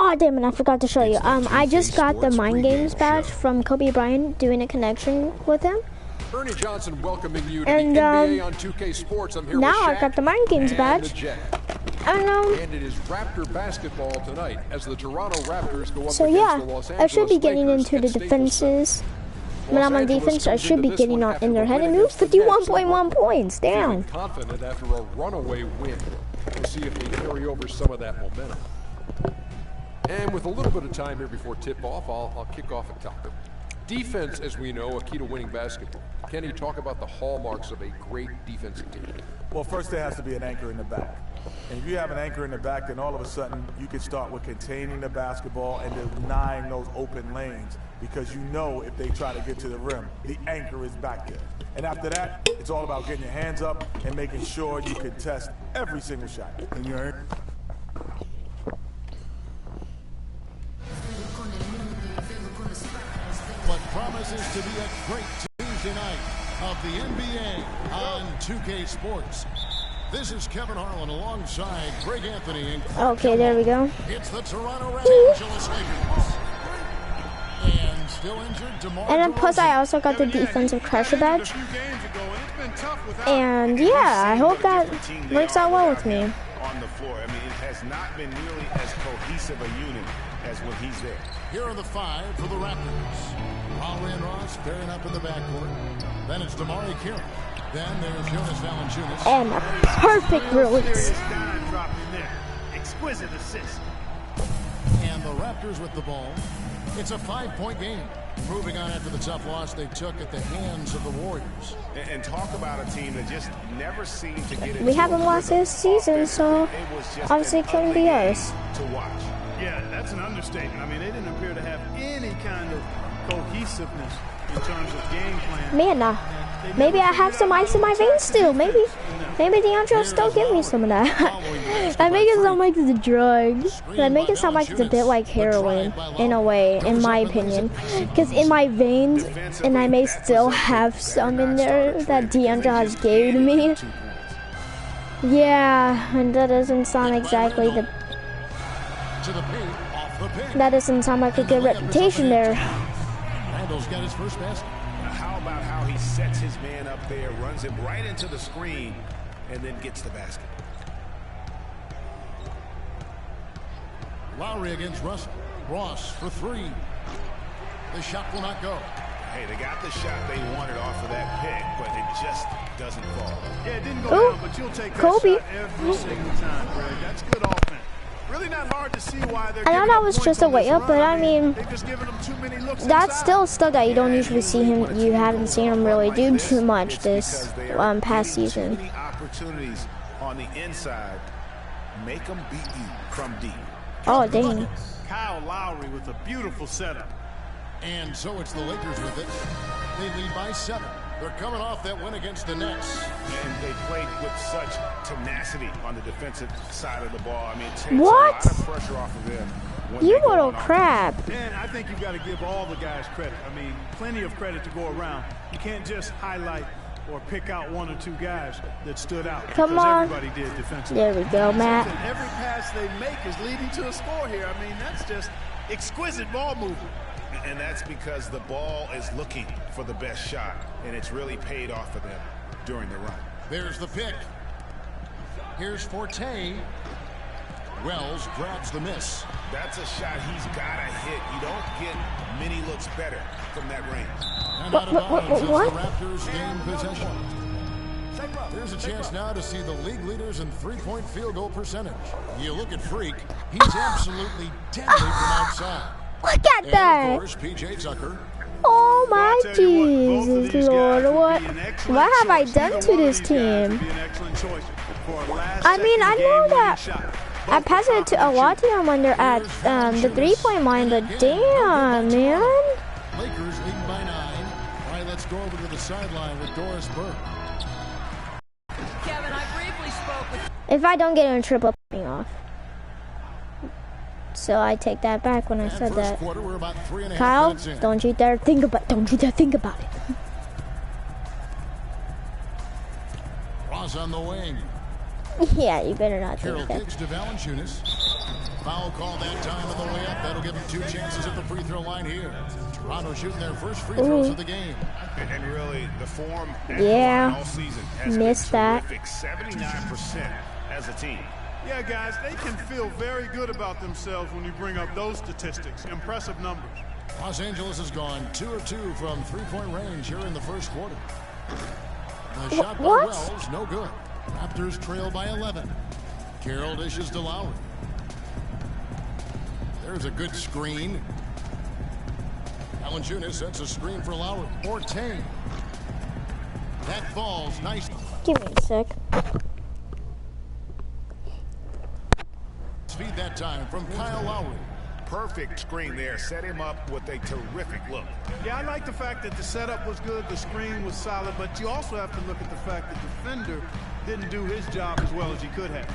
Oh damn it! I forgot to show you. I just got the Mind Games badge from Kobe Bryant doing a connection with him. Ernie Johnson welcoming you to the NBA on 2K Sports. I'm here now with Shaq I got the Mind Games badge. And it is Raptor basketball tonight as the Toronto Raptors go up so against yeah, the Los Angeles I should be getting Lakers into the defenses. When I'm on defense, I should be getting on in their head. And oops, 51.1 points. Damn. Confident after a runaway win. We'll see if they carry over some of that momentum. And with a little bit of time here before tip-off, I'll kick off a topic. Defense, as we know, a key to winning basketball. Can you talk about the hallmarks of a great defensive team? Well, first there has to be an anchor in the back. And if you have an anchor in the back, then all of a sudden you can start with containing the basketball and denying those open lanes, because you know if they try to get to the rim, the anchor is back there. And after that, it's all about getting your hands up and making sure you contest every single shot. And you're what promises to be a great Tuesday night of the NBA on 2K Sports. This is Kevin Harlan alongside Greg Anthony. And okay, there we go. It's the Toronto Raptors Lakers. And still injured DeMar DeRozan. And plus, I also got the defensive crusher badge. And yeah, I hope that works out well with me. On the floor, I mean, it has not been nearly as cohesive a unit as when he's there. Here are the five for the Raptors. Lowry and Ross pairing up in the backcourt. Then it's Damari Carroll. Then there's Jonas Valanciunas. And a perfect release. Exquisite assist. And the Raptors with the ball. It's a 5-point game. Moving on after the tough loss they took at the hands of the Warriors. And talk about a team that just never seemed to get it. We haven't lost this season, so obviously it couldn't be us. To watch. Yeah, that's an understatement. I mean, they didn't appear to have any kind of cohesiveness in terms of game plan. Man, maybe I have some ice in my veins still. Maybe DeAndre will still give me some of that. I make it sound like it's a drug. I make it sound like it's a bit like heroin, in a way, in my opinion. Because in my veins, and I may still have some in there that DeAndre has gave to me. Yeah, and that doesn't sound exactly the... That doesn't sound like a good reputation there. Randall's got his first basket. How about how he sets his man up there, runs him right into the screen, and then gets the basket. Lowry against Russell. Ross for three. The shot will not go. Hey, they got the shot they wanted off of that pick, but it just doesn't fall. Yeah, it didn't go down, but you'll take that Kobe. shot every single time, Greg. That's good offense. Really not hard to see why they're I know that was just a way up, but I mean, that's still stuff that you don't usually see him. You haven't seen him really do too much this past season. Opportunities on the inside make them beat you from deep. Oh dang! Kyle Lowry with a beautiful setup. And so it's the Lakers with it. They lead by 7. They're coming off that win against the Nets. And they played with such tenacity on the defensive side of the ball. I mean, it takes what? A lot of pressure off of them. You little crap. And I think you've got to give all the guys credit. I mean, plenty of credit to go around. You can't just highlight or pick out one or two guys that stood out. Come on. Everybody did defensively. There we go, Matt. And every pass they make is leading to a score here. I mean, that's just exquisite ball movement. And that's because the ball is looking for the best shot, and it's really paid off for them during the run. There's the pick. Here's Forte. Wells grabs the miss. That's a shot he's got to hit. You don't get many looks better from that range. And out of bounds, the Raptors gain possession. There's a chance now to see the league leaders in three-point field goal percentage. You look at Freak, he's absolutely deadly from outside. Look at that! And of course, PJ Tucker. Oh my Jesus, Lord, what have I done to this team? I mean, I know that I passed it to a lot of them when they're at the three-point line, but damn, man. Lakers leading by 9. All right, let's go over to the sideline with Doris Burke. Kevin, I briefly spoke with... If I don't get in a triple off. So I take that back when I said that. Quarter, we're about 3.5 Kyle, minutes in. don't you dare think about it. Ross on the wing. Yeah, you better not Carroll think that. kicks to Valanciunas. Foul call that time on the way up. That'll give them 2 chances at the free throw line here. Toronto shooting their first free throws of the game. And really, the form all season has missed been terrific. 79% as a team. Yeah, guys, they can feel very good about themselves when you bring up those statistics. Impressive numbers. Los Angeles has gone 2 of 2 from three-point range here in the first quarter. The shot by Wells, no good. Raptors trail by 11. Carroll dishes to Lowry. There's a good screen. Valanciunas sets a screen for Lowry. Ortain. That falls nice. Give me a sec. Feed that time from Kyle Lowry. Perfect screen there. Set him up with a terrific look. Yeah, I like the fact that the setup was good, the screen was solid, but you also have to look at the fact that the defender didn't do his job as well as he could have.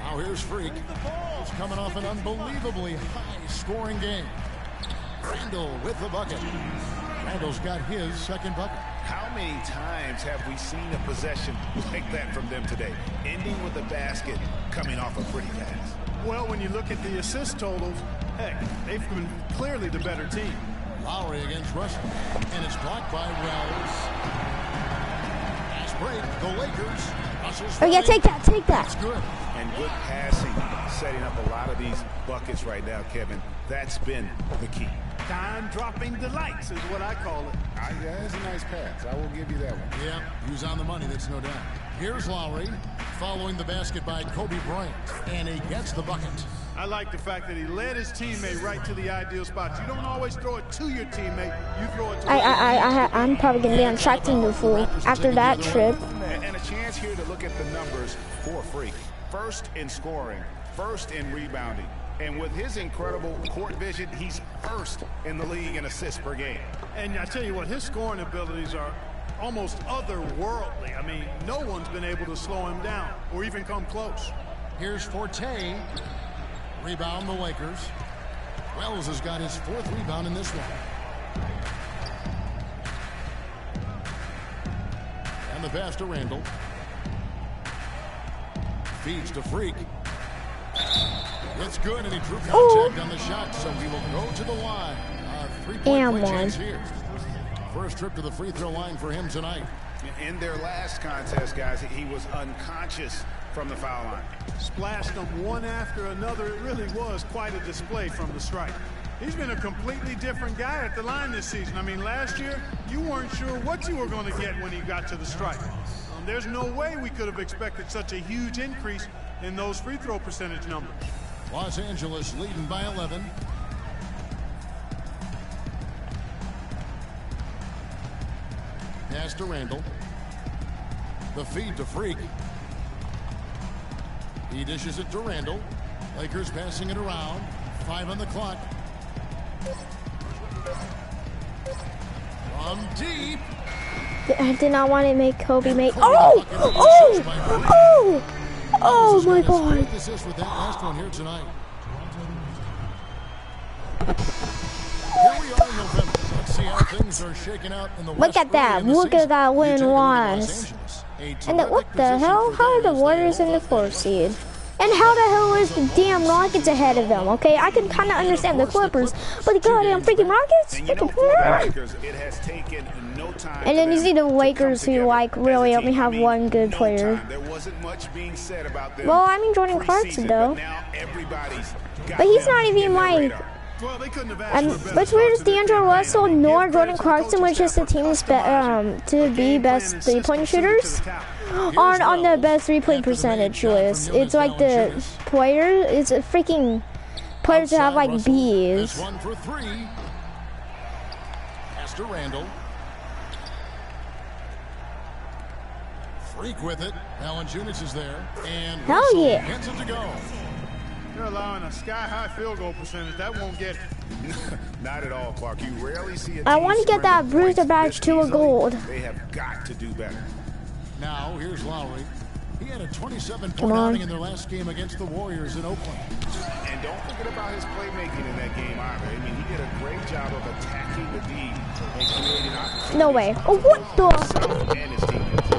Now here's Freak. He's coming off an unbelievably high-scoring game. Randall with the bucket. Randall's got his second bucket. How many times have we seen a possession like that from them today? Ending with a basket, coming off a pretty pass. Well, when you look at the assist totals, heck, they've been clearly the better team. Lowry against Russell, and it's blocked by Wells. Fast break, the Lakers. Russell's Oh yeah, take that. That's good. And good passing, setting up a lot of these buckets right now, Kevin. That's been the key. Time-dropping delights is what I call it. That's a nice pass. I will give you that one. Yeah, he was on the money, that's no doubt. Here's Lowry, following the basket by Kobe Bryant, and he gets the bucket. I like the fact that he led his teammate right to the ideal spot. You don't always throw it to your teammate. You throw it to I'm probably going to be on track to the fool after that trip. And a chance here to look at the numbers for Freak. First in scoring, first in rebounding. And with his incredible court vision, he's first in the league in assists per game. And I tell you what, his scoring abilities are almost otherworldly. I mean, no one's been able to slow him down or even come close. Here's Forte. Rebound the Lakers. Wells has got his 4th rebound in this one. And the pass to Randall. Feeds to Freak. It's good, and he drew contact on the shot, so he will go to the line. Three-point chance here. First trip to the free throw line for him tonight. In their last contest, guys, he was unconscious from the foul line. Splashed them one after another. It really was quite a display from the stripe. He's been a completely different guy at the line this season. I mean, last year, you weren't sure what you were going to get when he got to the stripe. There's no way we could have expected such a huge increase in those free throw percentage numbers. Los Angeles leading by 11. Pass to Randall. The feed to Freak. He dishes it to Randall. Lakers passing it around. 5 on the clock. From deep. I did not want to make Kobe make. Oh my God! Assist with that last one here tonight. Here we are in November. Let's see how things are shaking out in the West. Look at that! Look at that win-loss. And what the hell? How are the Warriors in the 4th seed? And how the hell is the damn Rockets ahead of them? Okay, I can kind of understand the Clippers, but the goddamn freaking Rockets? And then you see the Lakers, who like really only have one good player. Well, I mean Jordan Clarkson though, but he's not even like. What's weird is D'Angelo Russell nor Jordan Clarkson, which is the team's to be best three-point shooters, aren't on the best three-point percentage list. It's like the players, it's a freaking players that have like B's. One for 3. Pass to Randall. Freak with it. Valanciunas is there, and Hell yeah! gets it to go. They're allowing a sky-high field goal percentage. That won't get it. Not at all, Clark. You rarely see a I want to get that Bruiser badge to a gold. They have got to do better. Now, here's Lowry. He had a 27-point outing in their last game against the Warriors in Oakland. And don't forget about his playmaking in that game either. I mean, he did a great job of attacking the D and creating opportunities. No way. Oh, what the? And his teammates.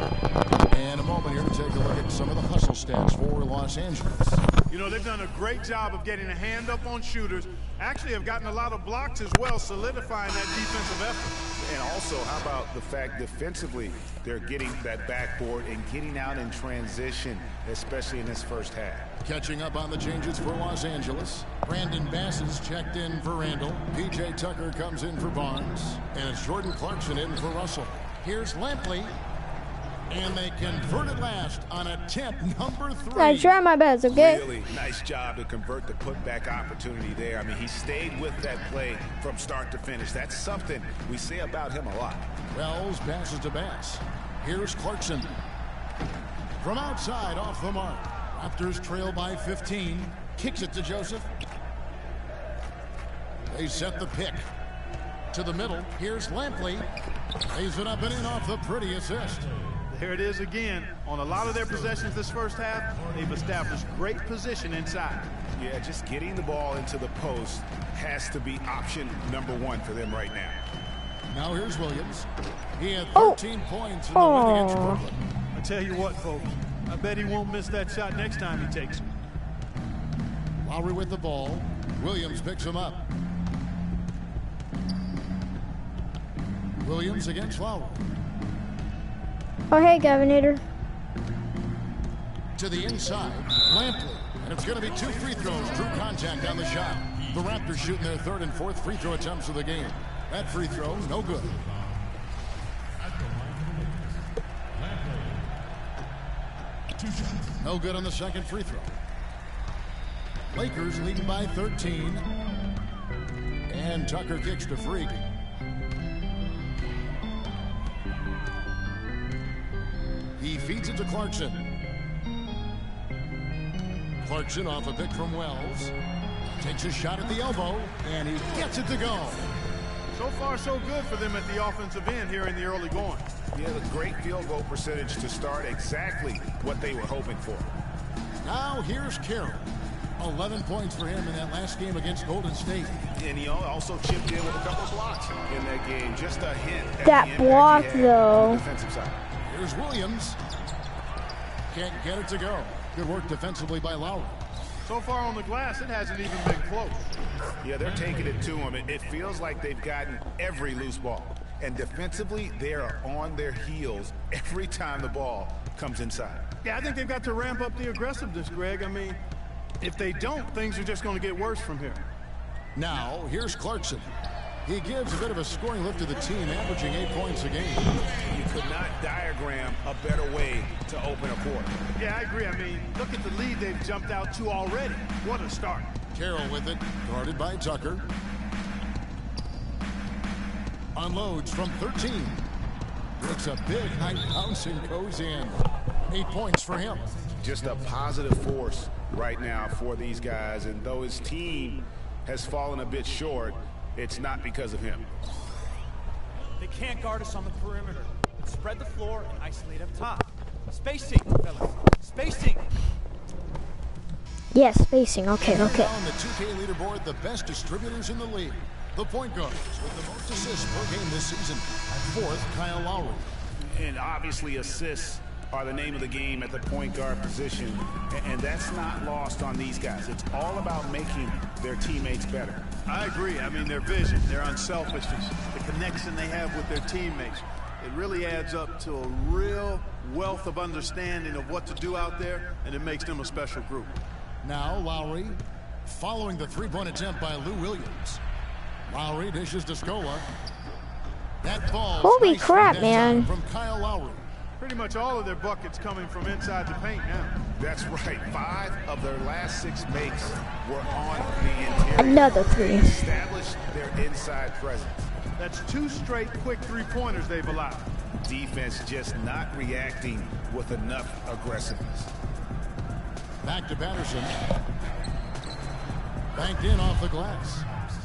And a moment here to take a look at some of the hustle stats for Los Angeles. You know, they've done a great job of getting a hand up on shooters. Actually have gotten a lot of blocks as well, solidifying that defensive effort. And also, how about the fact defensively, they're getting that backboard and getting out in transition, especially in this first half. Catching up on the changes for Los Angeles. Brandon Bass is checked in for Randall. P.J. Tucker comes in for Barnes. And it's Jordan Clarkson in for Russell. Here's Lampley. And they convert at last on attempt number 3. I try my best, okay? Really nice job to convert the putback opportunity there. I mean, he stayed with that play from start to finish. That's something we say about him a lot. Wells passes to Bass. Here's Clarkson. From outside, off the mark. Raptors trail by 15. Kicks it to Joseph. They set the pick. To the middle. Here's Lampley. Lays it up and in off the pretty assist. Here it is again. On a lot of their possessions this first half, they've established great position inside. Yeah, just getting the ball into the post has to be option number 1 for them right now. Now here's Williams. He had 13 points in the win against Brooklyn. I tell you what, folks, I bet he won't miss that shot next time he takes it. Lowry with the ball. Williams picks him up. Williams against Lowry. Oh, hey, Gavinator. To the inside, Lampley. And it's going to be 2 free throws. Drew contact on the shot. The Raptors shooting their 3rd and 4th free throw attempts of the game. That free throw, no good. No good on the 2nd free throw. Lakers leading by 13. And Tucker kicks to Freak. He feeds it to Clarkson. Clarkson off a pick from Wells. Takes a shot at the elbow, and he gets it to go. So far, so good for them at the offensive end here in the early going. Yeah, the great field goal percentage to start exactly what they were hoping for. Now here's Carroll. 11 points for him in that last game against Golden State. And he also chipped in with a couple of blocks in that game. Just a hint at That the impact block, he had though. on the defensive side. Here's Williams. Can't get it to go. Good work defensively by Lowry. So far on the glass, it hasn't even been close. Yeah, they're taking it to him. It feels like they've gotten every loose ball. And defensively, they are on their heels every time the ball comes inside. Yeah, I think they've got to ramp up the aggressiveness, Greg. I mean, if they don't, things are just going to get worse from here. Now, here's Clarkson. He gives a bit of a scoring lift to the team, averaging 8 points a game. You could not diagram a better way to open a quarter. Yeah, I agree. I mean, look at the lead they've jumped out to already. What a start. Carroll with it, guarded by Tucker. Unloads from 13. It's a big high bounce and goes in. 8 points for him. Just a positive force right now for these guys. And though his team has fallen a bit short, it's not because of him. They can't guard us on the perimeter. Spread the floor and isolate up top. Spacing, fellas. Spacing. Yes, spacing. Okay. On the 2K leaderboard, the best distributors in the league. The point guards with the most assists per game this season. At 4th, Kyle Lowry. And obviously assists are the name of the game at the point guard position. And that's not lost on these guys. It's all about making their teammates better. I agree. I mean, their vision, their unselfishness, the connection they have with their teammates. It really adds up to a real wealth of understanding of what to do out there, and it makes them a special group. Now Lowry, following the 3-point attempt by Lou Williams. Lowry dishes to Scola. That ball. Holy crap, man. From Kyle Lowry. Pretty much all of their buckets coming from inside the paint now. That's right. 5 of their last 6 makes were on the interior. Another 3. They established their inside presence. That's 2 straight quick 3-pointers they've allowed. Defense just not reacting with enough aggressiveness. Back to Patterson. Banked in off the glass.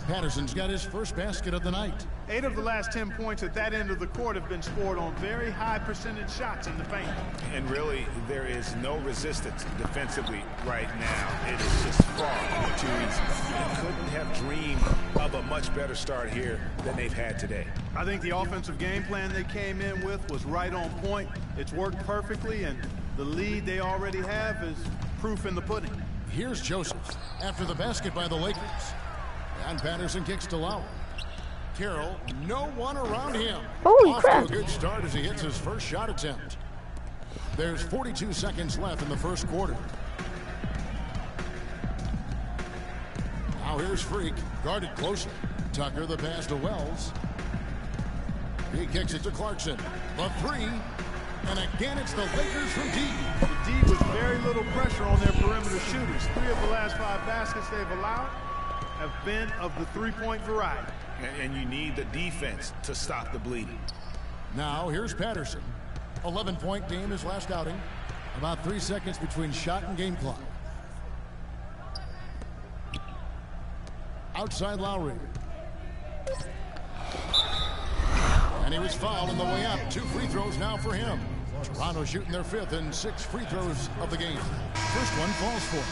Patterson's got his first basket of the night. 8 of the last 10 points at that end of the court have been scored on very high percentage shots in the paint. And really, there is no resistance defensively right now. It is just far too easy. You couldn't have dreamed of a much better start here than they've had today. I think the offensive game plan they came in with was right on point. It's worked perfectly, and the lead they already have is proof in the pudding. Here's Joseph after the basket by the Lakers. And Patterson kicks to Lowry. Carroll, no one around him. Holy Off crap. to a good start as he hits his first shot attempt. There's 42 seconds left in the first quarter. Now here's Freak, guarded closely. Tucker the pass to Wells. He kicks it to Clarkson. The three. And again, it's the Lakers from deep. The D with very little pressure on their perimeter shooters. 3 of the last 5 baskets they've allowed have been of the three-point variety. And you need the defense to stop the bleeding. Now here's Patterson. 11-point game his last outing. About 3 seconds between shot and game clock. Outside Lowry. And he was fouled on the way up. 2 free throws now for him. Toronto shooting their 5th and 6 free throws of the game. First one falls for him.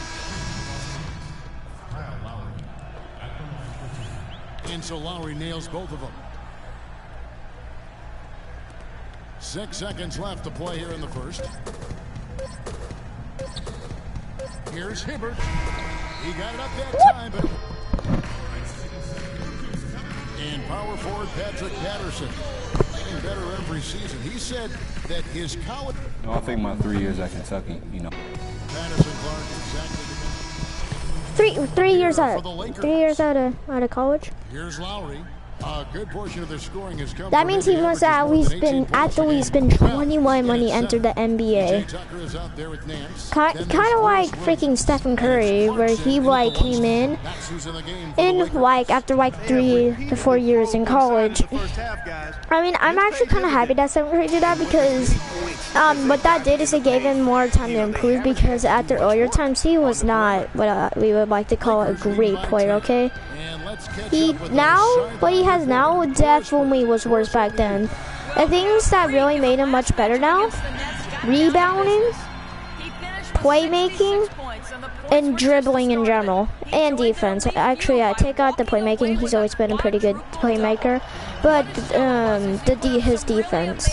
And so Lowry nails both of them. 6 seconds left to play here in the first. Here's Hibbert. He got it up that time, but... And power forward Patrick Patterson getting better every season. He said that his college... No, I think my 3 years at Kentucky, you know. Patterson Clark exactly. 3 years out. 3 years out of college. Here's Lowry. A good portion of their scoring has come. That means he must have at the least been 21 when he entered the NBA. Kind of like freaking Stephen Curry, where he like came in like after like 3 to 4 years in college. I mean, I'm actually kind of happy that Stephen Curry did that because what that did is it gave him more time to improve, because at the earlier times he was not what we would like to call a great player. Okay. What he has now definitely was worse back then. The things that really made him much better now: rebounding, playmaking, and dribbling in general, and defense. Actually, I take out the playmaking. He's always been a pretty good playmaker, but his defense,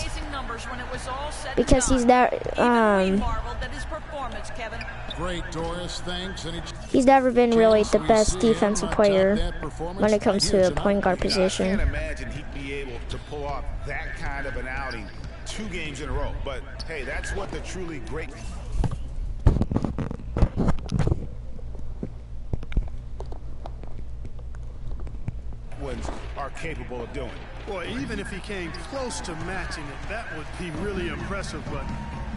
because he's there. Great, Doris, thanks. He's never been really the best defensive player when it comes to a point guard position. I can't imagine he'd be able to pull off that kind of an outing 2 games in a row. But hey, that's what the truly great ones are capable of doing. Boy, even if he came close to matching it, that would be really impressive. But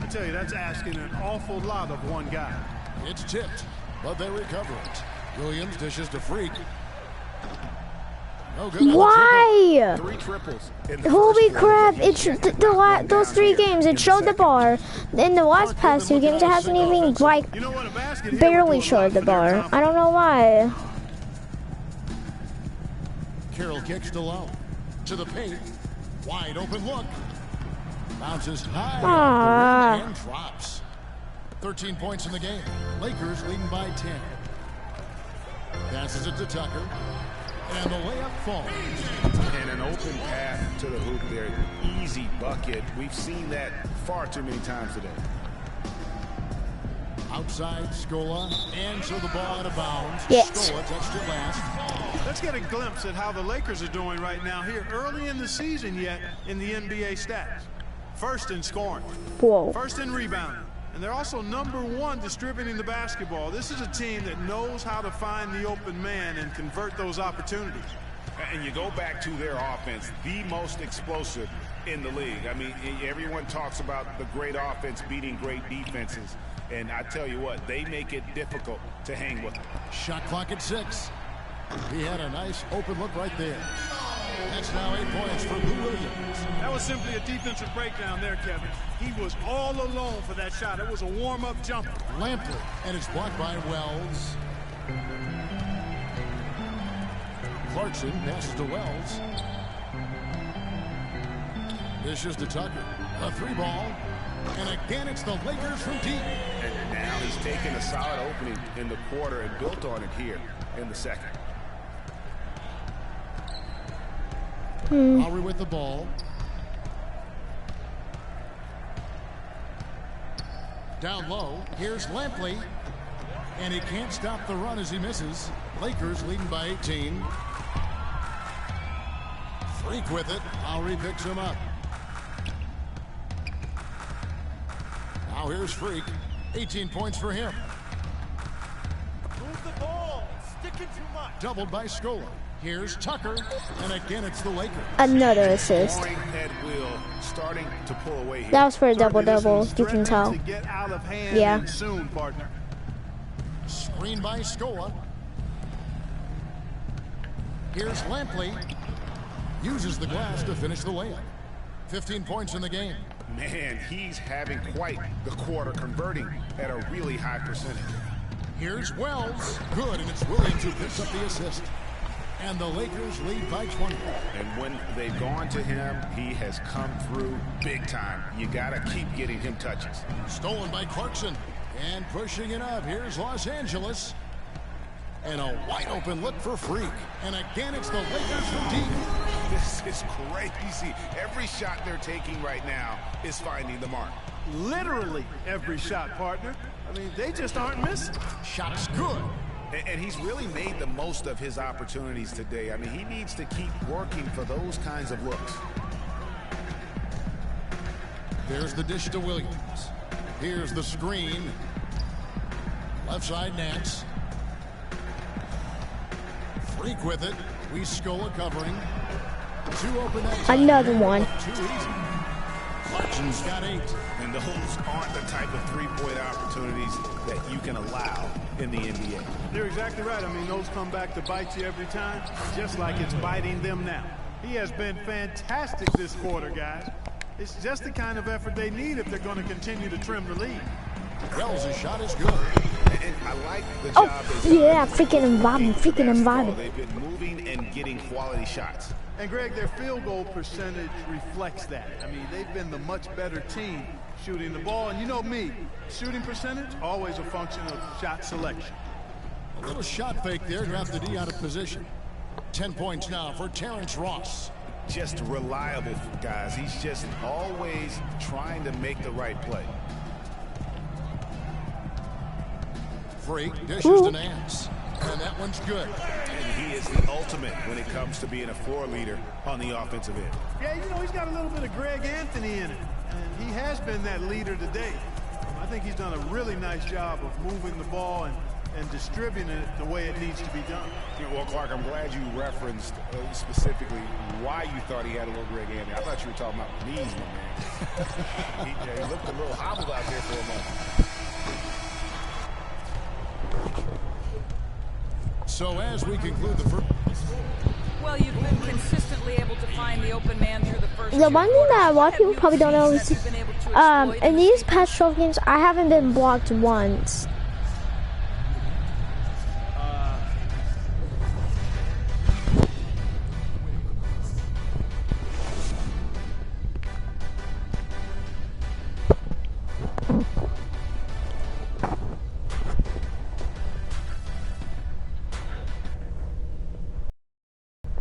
I tell you, that's asking an awful lot of one guy. It's tipped, but they recover it. Williams dishes to Freak. No good. Why? 3 triples. Holy crap! Those 3 games, it showed the bar. In the last past 2 games, it hasn't even like barely showed the bar. I don't know why. Carroll kicks to low. To the paint. Wide open look. Bounces high and drops. 13 points in the game. Lakers leading by 10. Passes it to Tucker. And the layup falls. And an open path to the hoop there. Easy bucket. We've seen that far too many times today. Outside Scola. And so the ball out of bounds. Yes. Scola touched it last. Let's get a glimpse at how the Lakers are doing right now here early in the season yet in the NBA stats. First in scoring. Whoa. First in rebounding. And they're also #1 distributing the basketball. This is a team that knows how to find the open man and convert those opportunities. And you go back to their offense, the most explosive in the league. I mean, everyone talks about the great offense beating great defenses. And I tell you what, they make it difficult to hang with them. Shot clock at 6. He had a nice open look right there. That's now 8 points for Lou Williams. That was simply a defensive breakdown there, Kevin. He was all alone for that shot. It was a warm-up jumper. Lampley, and it's blocked by Wells. Clarkson passes to Wells. Dishes to Tucker. A 3-ball. And again, it's the Lakers from deep. And now he's taken a solid opening in the quarter and built on it here in the second. Lowry with the ball. Down low. Here's Lampley. And he can't stop the run as he misses. Lakers leading by 18. Freak with it. Lowry picks him up. Now here's Freak. 18 points for him. Move the ball. Sticking too much. Doubled by Scola. Here's Tucker. And again, it's the Lakers. Another assist. Starting to pull away here. That was for a double-double. You can tell. Yeah. Soon, partner. Screen by Scola. Here's Lampley. Uses the glass to finish the layup. 15 points in the game. Man, he's having quite the quarter, converting at a really high percentage. Here's Wells. Good, and it's Williams who picks up the assist. And the Lakers lead by 20. And when they've gone to him, he has come through big time. You got to keep getting him touches. Stolen by Clarkson. And pushing it up. Here's Los Angeles. And a wide open look for Freak. And again, it's the Lakers from deep. This is crazy. Every shot they're taking right now is finding the mark. Literally every shot, partner. I mean, they just aren't missing. Shot's good. And he's really made the most of his opportunities today. I mean, he needs to keep working for those kinds of looks. There's the dish to Williams. Here's the screen. Left side Nance. Freak with it. We Scola covering. Two open that time. Another one. Too easy. Clarkson's got 8. And those aren't the type of three-point opportunities that you can allow in the NBA. You're exactly right. I mean, those come back to bite you every time, just like it's biting them now. He has been fantastic this quarter, guys. It's just the kind of effort they need if they're going to continue to trim the lead. Wells' shot is good. And I like the job yeah, freaking environment. They've been moving and getting quality shots. And Greg, their field goal percentage reflects that. I mean, they've been the much better team shooting the ball. And you know me, shooting percentage, always a function of shot selection. A little shot fake there, got the D out of position. 10 points now for Terrence Ross. Just reliable, guys. He's just always trying to make the right play. Freak dishes to Nance. And that one's good. And he is the ultimate when it comes to being a floor leader on the offensive end. Yeah, you know, he's got a little bit of Greg Anthony in it. And he has been that leader today. I think he's done a really nice job of moving the ball and distributing it the way it needs to be done. Well, Clark, I'm glad you referenced specifically why you thought he had a little Greg Anthony. I thought you were talking about knees, my man. he looked a little hobbled out there for a moment. So as we conclude the first... Well, you've been consistently able to find the open man through the first... The one thing that a lot of people probably don't know is, in these past 12 games, I haven't been blocked once.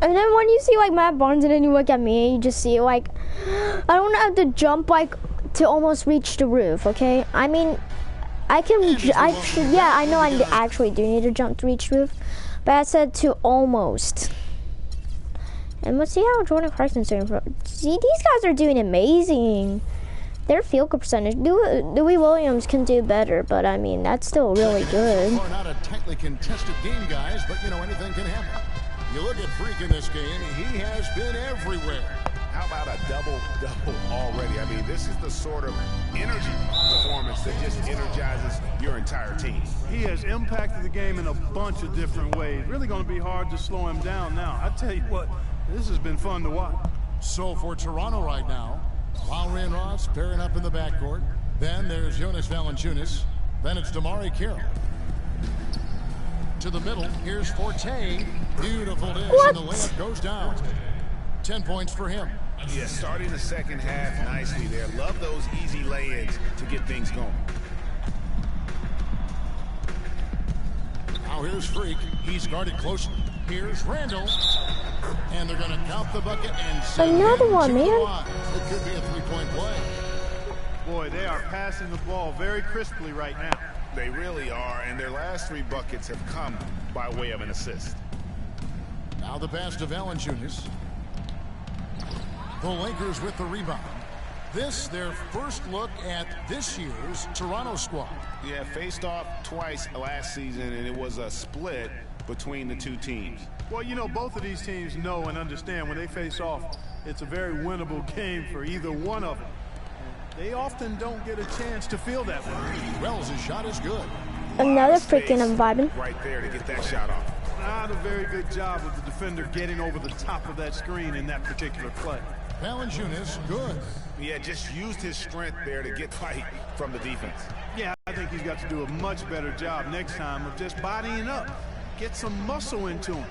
And then when you see like Matt Barnes and then you look at me, you just see like, I don't have to jump like to almost reach the roof, okay? I mean, I know I actually do need to jump to reach the roof, but I said to almost. And let's see how Jordan Clarkson's doing. See, these guys are doing amazing. Their field goal percentage, Louis Williams can do better, but I mean, that's still really good. Not a tightly contested game, guys, but you know, anything can happen. You look at Freak in this game, he has been everywhere. How about a double-double already? I mean, this is the sort of energy performance that just energizes your entire team. He has impacted the game in a bunch of different ways. Really going to be hard to slow him down now. I tell you what, this has been fun to watch. So for Toronto right now, Lowry and Ross pairing up in the backcourt. Then there's Jonas Valanciunas. Then it's Damari Carroll. To the middle, here's Forte. Beautiful dish, and the layup goes down. 10 points for him. Yeah, starting the second half nicely there. Love those easy lay-ins to get things going. Now here's Freak. He's guarded closely. Here's Randall. And they're going to count the bucket and send another one, man. It could be a three-point play. Boy, they are passing the ball very crisply right now. They really are, and their last 3 buckets have come by way of an assist. Now the pass to Valanciunas. The Lakers with the rebound. This, their first look at this year's Toronto squad. Yeah, faced off twice last season, and it was a split between the 2 teams. Well, you know, both of these teams know and understand when they face off, it's a very winnable game for either one of them. They often don't get a chance to feel that way. Wells' shot is good. Another freaking I'm vibing. Right there to get that shot off. Not a very good job of the defender getting over the top of that screen in that particular play. Valanciunas, good. Yeah, just used his strength there to get fight from the defense. Yeah, I think he's got to do a much better job next time of just bodying up. Get some muscle into him.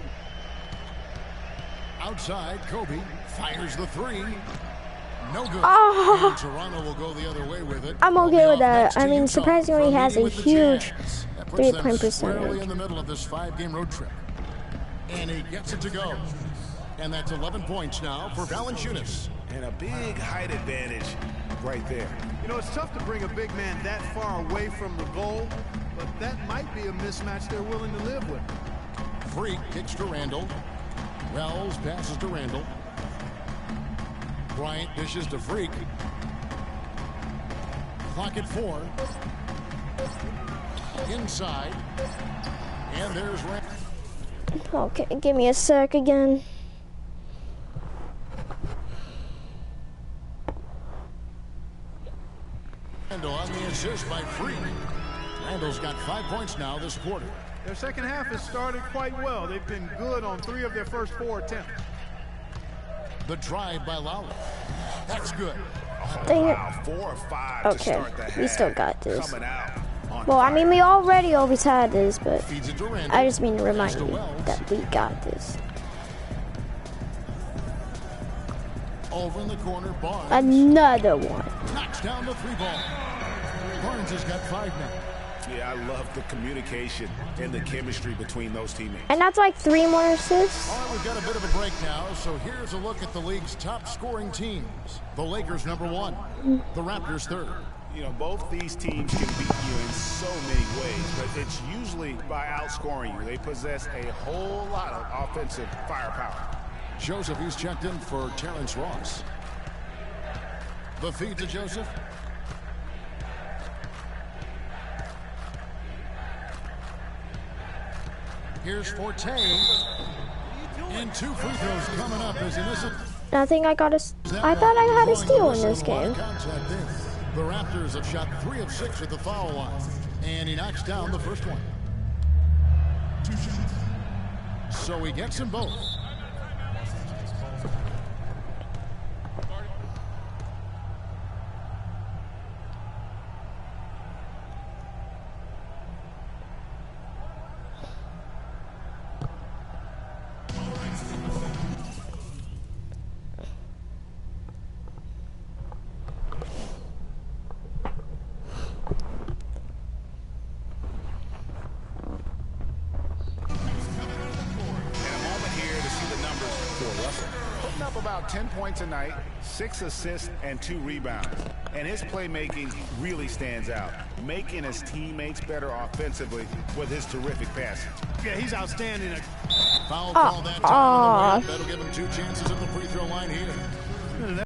Outside, Kobe fires the 3. No good. Oh. And Toronto will go the other way with it. I'm okay with that. I mean, Utah surprisingly, he from has a leading with the huge Jazz. That puts them 3-point squarely percentage. in the middle of this 5-game road trip. And he gets it to go. And that's 11 points now for Valanciunas. And a big height advantage right there. You know, it's tough to bring a big man that far away from the goal, but that might be a mismatch they're willing to live with. Freak kicks to Randall. Wells passes to Randall. Bryant dishes to Freak. Clock at 4. Inside. And there's Randall. Okay, give me a sec again. Randall on the assist by Freak. Randall's got 5 points now this quarter. Their second half has started quite well. They've been good on 3 of their first 4 attempts. The drive by Lowry. That's good. Dang it. Wow, 4 or 5 to Okay, start the half. we still got this. Coming out on Well, I fire. mean, we already always had this, but Feeds it to Randall. I just mean to remind Pass to you Wells. that we got this. Over in the corner, Barnes. Another one. Knocks down the 3-ball. Barnes has got 5 now. Yeah, I love the communication and the chemistry between those teammates. And that's like 3 more assists. All right, we've got a bit of a break now, so here's a look at the league's top scoring teams. The Lakers #1, the Raptors 3rd. You know, both these teams can beat you in so many ways, but it's usually by outscoring you. They possess a whole lot of offensive firepower. Joseph, he's checked in for Terrence Ross. The feed to Joseph. Here's Forte. And 2 free throws coming up as he misses. I think I got a. I thought I had a steal in this game. The Raptors have shot 3 of 6 at the foul line. And he knocks down the first one. So he gets them both. Putting up about 10 points a night, 6 assists, and 2 rebounds. And his playmaking really stands out, making his teammates better offensively with his terrific passing. Yeah, he's outstanding. Foul call that time on the way. That'll give him 2 chances at the free throw line here.